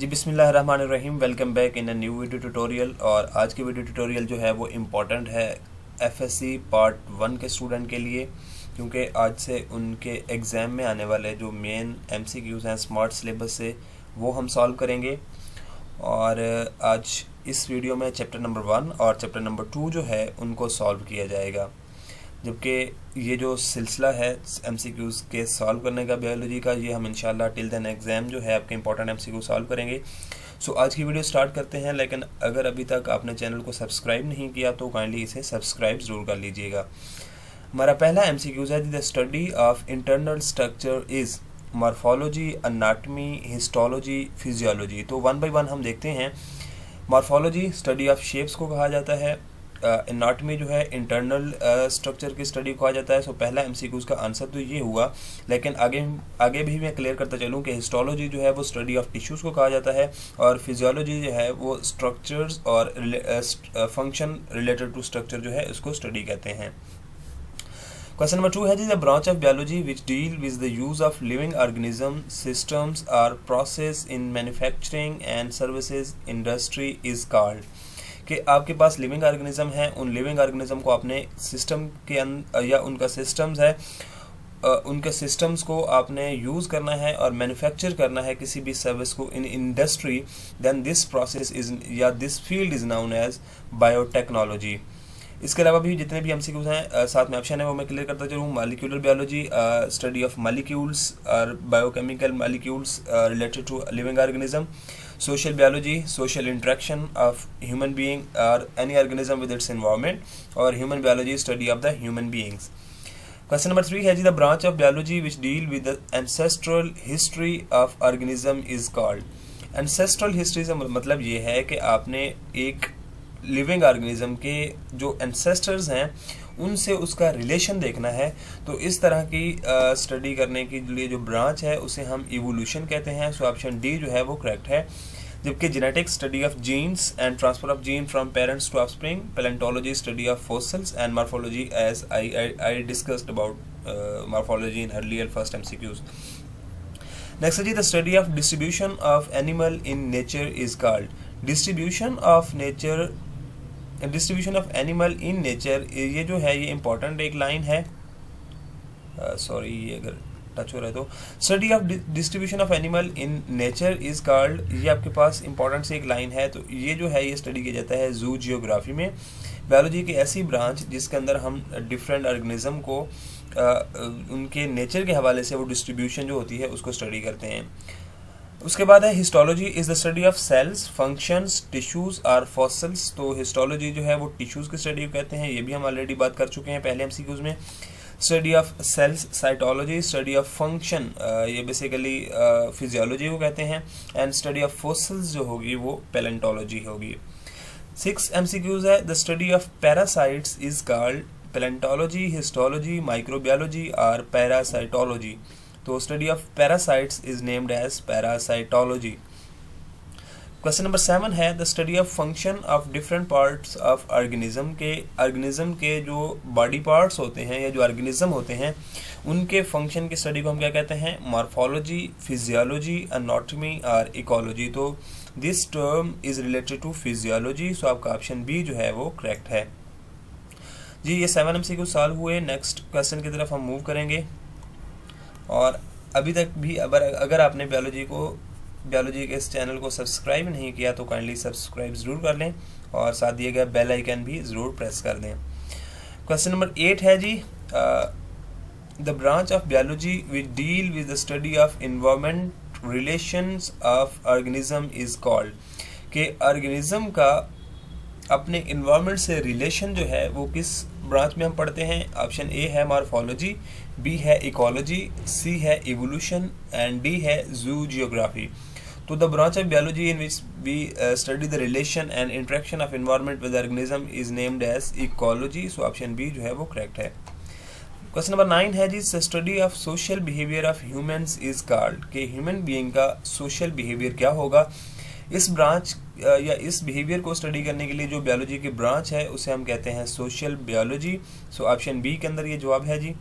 जी बिस्मिल्लाहिर्रहमानिर्रहीम। Welcome back in a new video tutorial. और आज की वीडियो ट्यूटोरियल जो है वो इम्पॉर्टेंट है एफएससी पार्ट 1 के स्टूडेंट के लिए, क्योंकि आज से उनके एग्ज़ाम में आने वाले जो मेन एमसीक्यूज़ हैं स्मार्ट सिलेबस से वो हम सॉल्व करेंगे। और आज इस वीडियो में चैप्टर नंबर 1 और चैप्टर नंबर 2 जो है उनको सॉल्व किया जाएगा, जबकि ये जो सिलसिला है एमसीक्यूज़ के सॉल्व करने का बायोलॉजी का, ये हम इंशाल्लाह टिल देन एग्ज़ाम जो है आपके इंपॉर्टेंट एमसीक्यू सॉल्व करेंगे। सो आज की वीडियो स्टार्ट करते हैं, लेकिन अगर अभी तक आपने चैनल को सब्सक्राइब नहीं किया तो काइंडली इसे सब्सक्राइब ज़रूर कर लीजिएगा। हमारा पहला एमसीक्यूज़ है, the study of internal structure is morphology, anatomy, histology, physiology. तो वन बाई वन हम देखते हैं। मॉर्फोलॉजी स्टडी ऑफ शेप्स को कहा जाता है। एनाटमी जो है इंटरनल स्ट्रक्चर की स्टडी को कहा जाता है। सो पहला एमसीक्यूज़ का आंसर तो ये हुआ, लेकिन आगे भी मैं क्लियर करता चलूँ कि हिस्टोलॉजी जो है वो स्टडी ऑफ टिश्यूज़ को कहा जाता है, और फिजियोलॉजी जो है वो स्ट्रक्चर्स और फंक्शन रिलेटेड टू स्ट्रक्चर जो है उसको स्टडी कहते हैं। Question number 2 है जी, the branch of biology which deal with the use of living organism systems और process in manufacturing and services industry is called. कि आपके पास लिविंग ऑर्गेनिज्म है, उन लिविंग ऑर्गेनिज्म को आपने सिस्टम के या उनका सिस्टम्स है, उनके सिस्टम्स को आपने यूज़ करना है और मैन्युफैक्चर करना है किसी भी सर्विस को in industry, then this process is या this field is known as biotechnology. इसके अलावा भी जितने भी एमसीक्यूज़ हैं साथ में ऑप्शन है वो मैं क्लियर करता चलूँ। Molecular biology, study of molecules और biochemical molecules related to living organism. Social biology, social interaction of human being और any organism with its environment. और human biology, study of the human beings. Question number 3 है जी, the branch of biology which deal with the ancestral history of organism is called. Ancestral history से मतलब ये है कि आपने एक लिविंग ऑर्गेनिज्म के जो एंसेस्टर्स हैं उनसे उसका रिलेशन देखना है। तो इस तरह की स्टडी करने के लिए जो ब्रांच है उसे हम इवोल्यूशन कहते हैं। सो ऑप्शन डी जो है वो करेक्ट है। जबकि genetics study of genes and transfer of gene from parents to offspring. Palaeontology study of fossils and morphology as I discussed about morphology in earlier first MCQs. Next है जी, the study of distribution of animal in nature is called. Distribution of animal in nature, ये जो है ये important एक line है। Sorry ये अगर टच हो रहा है तो, study of distribution of animal in nature is called, ये आपके पास इंपॉर्टेंट सी एक लाइन है। तो ये जो है ये स्टडी किया जाता है जू जियोग्राफी में। बायोलॉजी की ऐसी ब्रांच जिसके अंदर हम डिफरेंट ऑर्गेनिज्म को उनके नेचर के हवाले से वो डिस्ट्रीब्यूशन जो होती है उसको स्टडी करते हैं। उसके बाद है histology is the study of cells, functions, tissues और फॉसिल्स। तो हिस्टोलॉजी जो है वो टिश्यूज की स्टडी को कहते हैं, ये भी हम ऑलरेडी बात कर चुके हैं पहले एमसीक्यूज में। Study of cells cytology, study of function ये बेसिकली फिजियोलॉजी को कहते हैं, एंड स्टडी ऑफ फॉसिल्स जो होगी वो पैलेंटोलॉजी होगी। 6 एमसीक्यूज है, the study of parasites is called palaeontology, histology, microbiology और पैरासाइटोलॉजी। तो study of parasites is named as parasitology. Question number 7 है, the study of function of different parts of organism के जो बॉडी पार्ट्स होते हैं या जो ऑर्गेनिज्म होते हैं उनके फंक्शन की स्टडी को हम क्या कहते हैं? मॉर्फोलॉजी, फिजियोलॉजी, एनाटॉमी और इकोलॉजी। तो this term is related to physiology. So आपका ऑप्शन बी जो है वो करेक्ट है जी। ये 7 एमसीक्यू सॉल्व हुए। नेक्स्ट क्वेश्चन की तरफ हम मूव करेंगे। और अभी तक भी अगर आपने बायोलॉजी के इस चैनल को सब्सक्राइब नहीं किया तो काइंडली सब्सक्राइब ज़रूर कर लें और साथ दिए गए बेल आइकन भी ज़रूर प्रेस कर दें। क्वेश्चन नंबर 8 है जी, the branch of biology which deal with the study of environment relations of organism is called. कि ऑर्गेनिज्म का अपने इन्वायरमेंट से रिलेशन जो है वो किस ब्रांच में हम पढ़ते हैं? ऑप्शन ए है मॉर्फोलॉजी, बी है इकोलॉजी, सी है इवोल्यूशन एंड डी है जू जियोग्राफी। तो the branch of biology in which we study the relation and interaction of environment with organism is named as ecology. So option B जो है वो correct है। Question number 9 है जी, study of social behaviour of humans is called. कि human being का social behaviour क्या होगा? इस ब्रांच या इस बिहेवियर को स्टडी करने के लिए जो बायोलॉजी की ब्रांच है उसे हम कहते हैं social biology. So option B के अंदर ये जवाब है जी।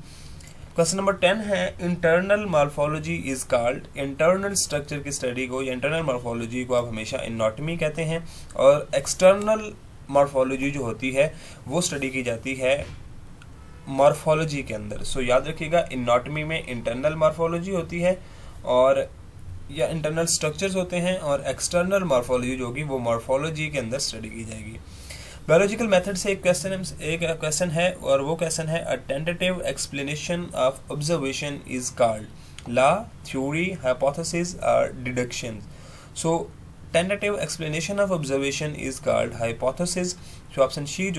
क्वेश्चन नंबर 10 है internal morphology is called, internal structure की स्टडी को या इंटरनल मॉर्फोलॉजी को आप हमेशा एनाटॉमी कहते हैं, और एक्सटर्नल मॉर्फोलॉजी जो होती है वो स्टडी की जाती है मॉर्फोलॉजी के अंदर। सो याद रखिएगा, एनाटॉमी में इंटरनल मॉर्फोलॉजी होती है और या इंटरनल स्ट्रक्चर्स होते हैं, और एक्सटर्नल मॉर्फोलॉजी जो होगी वो मॉर्फोलॉजी के अंदर स्टडी की जाएगी। बायोलॉजिकल मेथड से एक क्वेश्चन है, और वो क्वेश्चन है a tentative explanation of observation is called law, theory, hypothesis और deduction. So tentative explanation of observation is called hypothesis. So option C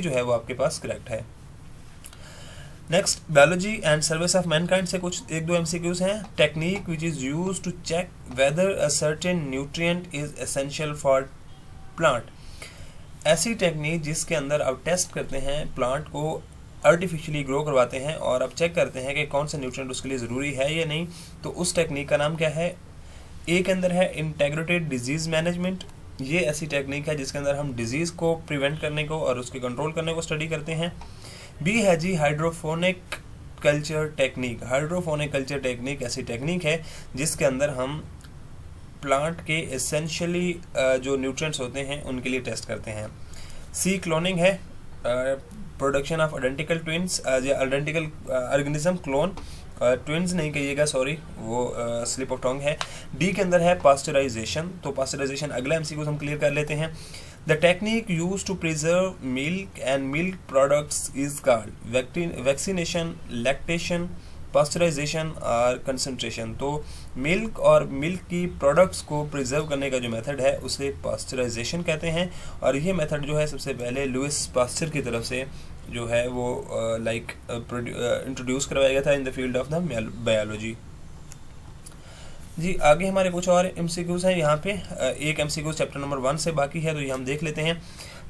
जो है वो आपके पास करेक्ट है। Next, biology and service of mankind से कुछ एक दो एमसीक्यूज हैं। Technique which is used to check whether a certain nutrient is essential for plant. ऐसी टेक्निक जिसके अंदर आप टेस्ट करते हैं, प्लांट को आर्टिफिशियली ग्रो करवाते हैं और आप चेक करते हैं कि कौन सा न्यूट्रिएंट उसके लिए ज़रूरी है या नहीं, तो उस टेक्निक का नाम क्या है। ए के अंदर है इंटेग्रेटेड डिजीज़ मैनेजमेंट। ये ऐसी टेक्निक है जिसके अंदर हम डिजीज़ को प्रिवेंट करने को और उसके कंट्रोल करने को स्टडी करते हैं। बी है जी hydroponic culture technique. Hydroponic culture technique ऐसी टेक्निक है जिसके अंदर हम प्लांट के एसेंशियली जो न्यूट्रिएंट्स होते हैं उनके लिए टेस्ट करते हैं। सी क्लोनिंग है, प्रोडक्शन ऑफ आइडेंटिकल ट्विंस या आइडेंटिकल ऑर्गेनिज्म क्लोन, ट्विंस नहीं कहिएगा, सॉरी, वो स्लिप ऑफ टंग है। डी के अंदर है पास्चराइजेशन। तो पास्चराइजेशन अगला एमसीक्यू हम क्लियर कर लेते हैं। The technique use to preserve milk and milk products is called vaccination, lactation, pasteurisation और कंसंट्रेशन। तो मिल्क और मिल्क की प्रोडक्ट्स को प्रिजर्व करने का जो मेथड है उसे पास्चराइजेशन कहते हैं, और ये मेथड जो है सबसे पहले लुइस पास्चर की तरफ से जो है वो इंट्रोड्यूस करवाया गया था in the field of the biology. जी आगे हमारे कुछ और एमसीक्यूज हैं यहाँ पे। एक एमसीक्यू चैप्टर नंबर 1 से बाकी है, तो ये हम देख लेते हैं।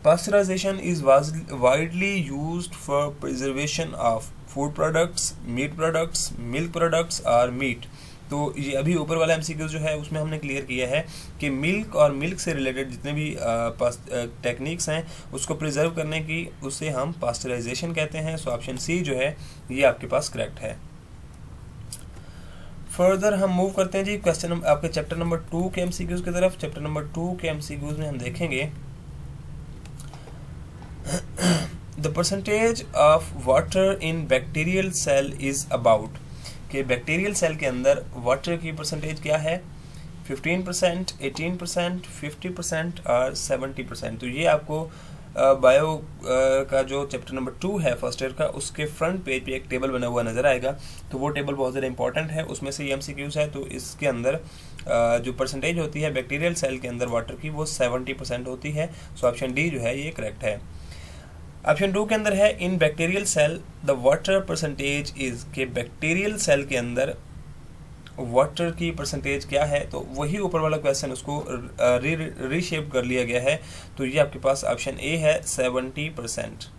Pasteurisation is widely used for preservation of food products, meat products, milk products और मीट। तो ये अभी ऊपर वाला एमसीक्यू जो है उसमें हमने क्लियर किया है कि मिल्क और मिल्क से रिलेटेड जितने भी टेक्निक्स हैं उसको प्रिजर्व करने की, उसे हम पास्चराइजेशन कहते हैं। सो ऑप्शन सी जो है ये आपके पास करेक्ट है। फर्दर हम मूव करते हैं जी क्वेश्चन आपके चैप्टर नंबर 2 के एमसीक्यूज की तरफ। चैप्टर नंबर 2 के एमसीक्यूज में हम देखेंगे the percentage of water in bacterial cell is about, कि बैक्टीरियल सेल के अंदर वाटर की परसेंटेज क्या है। 15%, 18%, 50% और 70%। तो ये आपको बायो का जो चैप्टर नंबर 2 है फर्स्ट ईयर का, उसके फ्रंट पेज पे एक टेबल बना हुआ नज़र आएगा। तो वो टेबल बहुत ज़्यादा इंपॉर्टेंट है, उसमें से ये एमसीक्यूज है। तो इसके अंदर जो परसेंटेज होती है बैक्टीरियल सेल के अंदर वाटर की, वो 70% होती है। सो ऑप्शन डी जो है ये करेक्ट है। ऑप्शन 2 के अंदर है in bacterial cell the water percentage is, के बैक्टीरियल सेल के अंदर वाटर की परसेंटेज क्या है। तो वही ऊपर वाला क्वेश्चन उसको रीशेप कर लिया गया है। तो ये आपके पास ऑप्शन ए है 70%।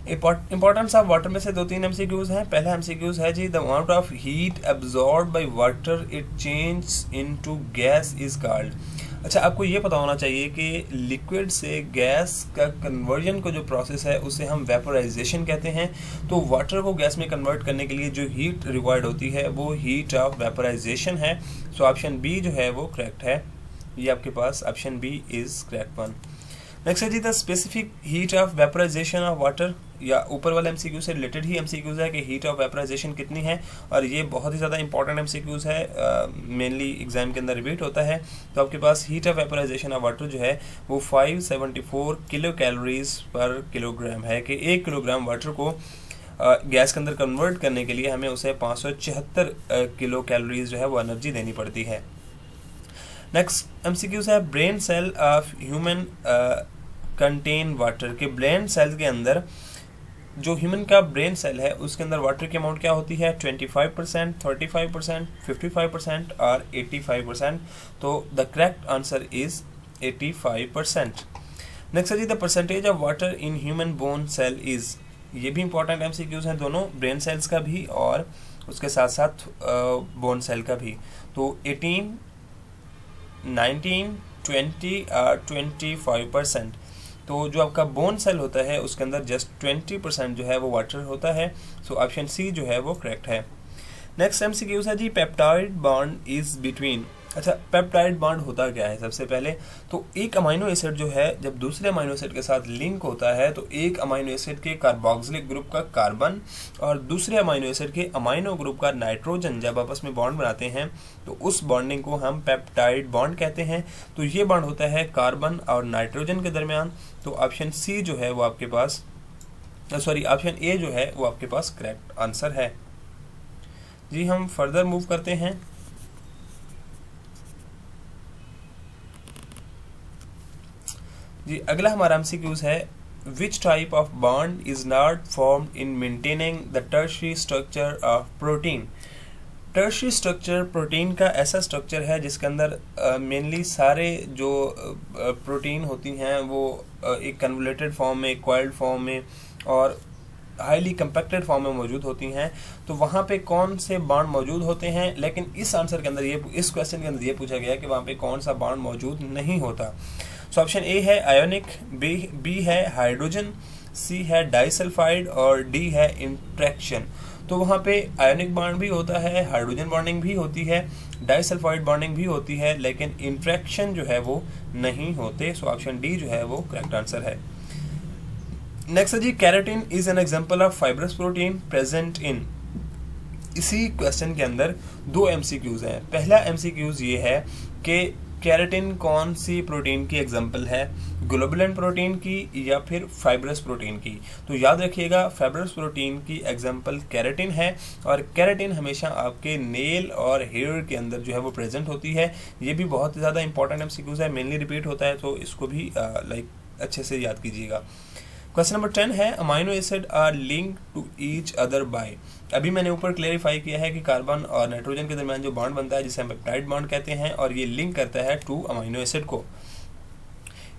इंपॉर्टेंस ऑफ वाटर में से 2-3 एमसीक्यूज हैं। पहला एमसीक्यूज है जी the amount of heat absorb by water it change into gas is called. अच्छा, आपको ये पता होना चाहिए कि लिक्विड से गैस का कन्वर्जन को जो प्रोसेस है उसे हम वेपोराइजेशन कहते हैं। तो वाटर को गैस में कन्वर्ट करने के लिए जो हीट रिक्वायर्ड होती है वो हीट ऑफ वेपोराइजेशन है। सो ऑप्शन बी जो है वो करेक्ट है। ये आपके पास option B is correct one. Next है जी the specific heat of vaporisation of water, या ऊपर वाले एमसीक्यू से रिलेटेड ही एमसीक्यूज है कि हीट ऑफ वेपोराइजेशन कितनी है, और ये बहुत ही ज़्यादा इंपॉर्टेंट एमसीक्यूज है, मेनली एग्जाम के अंदर रिपीट होता है। तो आपके पास heat of vaporisation of water जो है वो 574 किलो कैलोरीज पर किलोग्राम है, कि 1 किलोग्राम वाटर को गैस के अंदर कन्वर्ट करने के लिए हमें उसे 574 किलो कैलोरीज जो है वो एनर्जी देनी पड़ती है। नेक्स्ट एमसीक्यूज है brain cell of human contain water, के ब्रेन सेल के अंदर जो ह्यूमन का ब्रेन सेल है उसके अंदर वाटर की अमाउंट क्या होती है। 25%, 35%, 55% और 85%। तो the correct answer is 85%। Next है जी the percentage of water in human bone cell is, ये भी इंपॉर्टेंट एमसीक्यूज हैं दोनों, ब्रेन सेल्स का भी और उसके साथ साथ बोन सेल का भी। तो 18, 19, 20 और 25%। तो जो आपका बोन सेल होता है उसके अंदर जस्ट 20% जो है वो वाटर होता है। सो ऑप्शन सी जो है वो करेक्ट है। नेक्स्ट MCQ है जी, पेप्टाइड बॉन्ड इज बिटवीन। अच्छा, पेप्टाइड बॉन्ड होता क्या है? सबसे पहले तो एक अमाइनो एसिड जो है जब दूसरे अमाइनो एसिड के साथ लिंक होता है तो एक अमाइनो एसिड के कार्बोक्सिलिक ग्रुप का कार्बन और दूसरे अमाइनो एसिड के अमाइनो ग्रुप का नाइट्रोजन जब आपस में बॉन्ड बनाते हैं तो उस बॉन्डिंग को हम पेप्टाइड बॉन्ड कहते हैं। तो ये बॉन्ड होता है कार्बन और नाइट्रोजन के दरमियान। तो ऑप्शन सी जो है वो आपके पास, सॉरी ऑप्शन ए जो है वो आपके पास करेक्ट आंसर है जी। हम फर्दर मूव करते हैं। जी अगला हमारा MCQs है, which type of bond is not formed in maintaining the tertiary structure of protein. Tertiary structure protein का ऐसा स्ट्रक्चर है जिसके अंदर मेनली सारे जो प्रोटीन होती हैं वो एक कन्वोल्यूटेड फॉर्म में, कॉइल्ड फॉर्म में और हाईली कंपैक्टेड फॉर्म में मौजूद होती हैं। तो वहाँ पे कौन से बॉन्ड मौजूद होते हैं, लेकिन इस आंसर के अंदर इस क्वेश्चन के अंदर ये पूछा गया कि वहाँ पे कौन सा बॉन्ड मौजूद नहीं होता। सो ऑप्शन ए है आयोनिक, बी है हाइड्रोजन, सी है डाइसल्फाइड और डी है इंट्रैक्शन। तो वहाँ पे आयोनिक बॉन्ड भी होता है, हाइड्रोजन बॉन्डिंग भी होती है, डाइसल्फाइड बॉन्डिंग भी होती है, लेकिन इंट्रैक्शन जो है वो नहीं होते। सो ऑप्शन डी जो है वो करेक्ट आंसर है। नेक्स्ट है जी, keratin is an example of fibrous protein present in. इसी क्वेश्चन के अंदर दो MCQs हैं। पहला MCQs ये है कि केराटिन कौन सी प्रोटीन की एग्जांपल है, ग्लोबुलिन प्रोटीन की या फिर फाइब्रस प्रोटीन की। तो याद रखिएगा फाइब्रस प्रोटीन की एग्जांपल केराटिन है और केराटिन हमेशा आपके नेल और हेयर के अंदर जो है वो प्रेजेंट होती है। ये भी बहुत ज़्यादा इंपॉर्टेंट MCQs है, मेनली रिपीट होता है, तो इसको भी अच्छे से याद कीजिएगा। क्वेश्चन नंबर 10 है, amino acid are link to each other by. अभी मैंने ऊपर क्लेरिफाई किया है कि कार्बन और नाइट्रोजन के दरमियान जो बॉन्ड बनता है जिसे हम पेप्टाइड बॉन्ड कहते हैं और ये लिंक करता है टू अमाइनो एसिड को।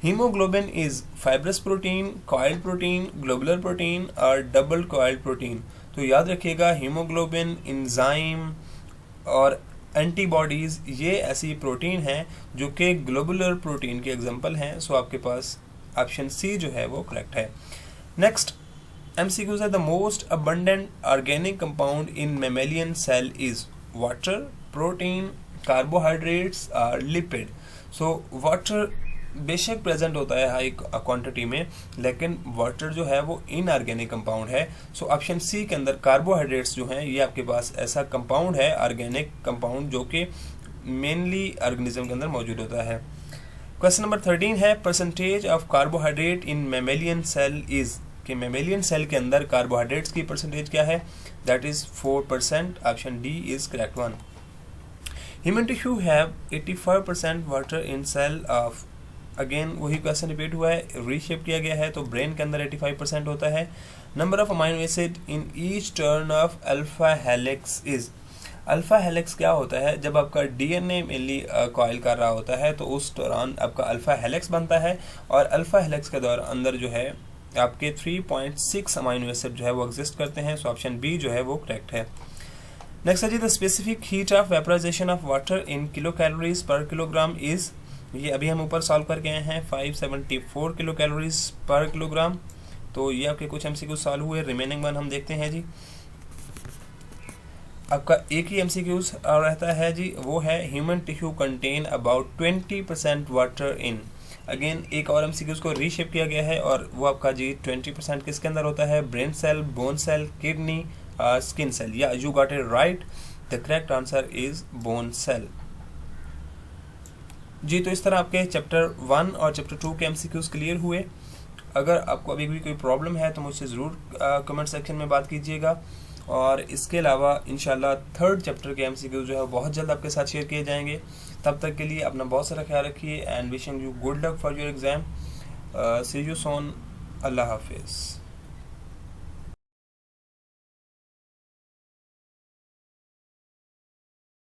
Haemoglobin is fibrous protein, coiled protein, globular protein और डबल कॉइल्ड प्रोटीन। तो याद रखिएगा हीमोग्लोबिन, एंजाइम और एंटीबॉडीज ये ऐसी प्रोटीन हैं जो कि ग्लोबुलर प्रोटीन के एग्जाम्पल हैं। सो आपके पास ऑप्शन सी जो है वो करेक्ट है। नेक्स्ट MCQs है, the most abundant organic compound in mammalian cell is water, protein, carbohydrates और लिपिड। सो वाटर बेशक प्रेजेंट होता है हाई क्वांटिटी में, लेकिन वाटर जो है वो इनऑर्गेनिक कंपाउंड है। सो ऑप्शन सी के अंदर कार्बोहाइड्रेट्स जो हैं ये आपके पास ऐसा कंपाउंड है, ऑर्गेनिक कंपाउंड, जो कि मेनली ऑर्गेनिज्म के अंदर मौजूद होता है। क्वेश्चन नंबर 13 है, percentage of carbohydrate in mammalian cell is. कि मेमेलियन सेल के अंदर कार्बोहाइड्रेट्स की परसेंटेज क्या है? That is 4%। Option D is correct one. Human tissue have 85% water in cell of. Again वही क्वेश्चन रिपीट हुआ है, रीशेप किया गया है, तो ब्रेन के अंदर 85% होता है। Number of amino acid in each turn off alpha helix is. Alpha helix क्या होता है? जब आपका DNA मेनली कॉइल कर रहा होता है तो उस दौरान आपका अल्फा हेलिक्स बनता है और अल्फा हेलिक्स के दौरान अंदर जो है आपके 3.6 अमाइनो एसिड जो है वो एग्जिस्ट करते हैं। सो ऑप्शन बी जो है वो करेक्ट है। नेक्स्ट है जी, the specific heat of vaporisation of water in kilo calories per kilogram is. ये अभी हम ऊपर सॉल्व करके आए हैं, 574 किलो कैलोरीज पर किलोग्राम। तो ये आपके कुछ MCQ सॉल्व हुए, रिमेनिंग वन हम देखते हैं जी। आपका एक ही MCQ रहता है जी, वो है human tissue contain about 20% water in. Again एक और MCQ को रीशेप किया गया है और वो आपका जी 20% किसके अंदर होता है? Brain cell, bone cell, kidney, skin cell. या you got it right, the correct answer is bone cell जी। तो इस तरह आपके चैप्टर 1 और चैप्टर 2 के MCQs क्लियर हुए। अगर आपको अभी भी कोई प्रॉब्लम है तो मुझसे ज़रूर कमेंट सेक्शन में बात कीजिएगा। और इसके अलावा इंशाल्लाह थर्ड चैप्टर के MCQ जो है बहुत जल्द आपके साथ शेयर किए जाएंगे। तब तक के लिए अपना बहुत सारा ख्याल रखिए and wishing you good luck for your exam. See you soon. अल्लाह हाफिज़।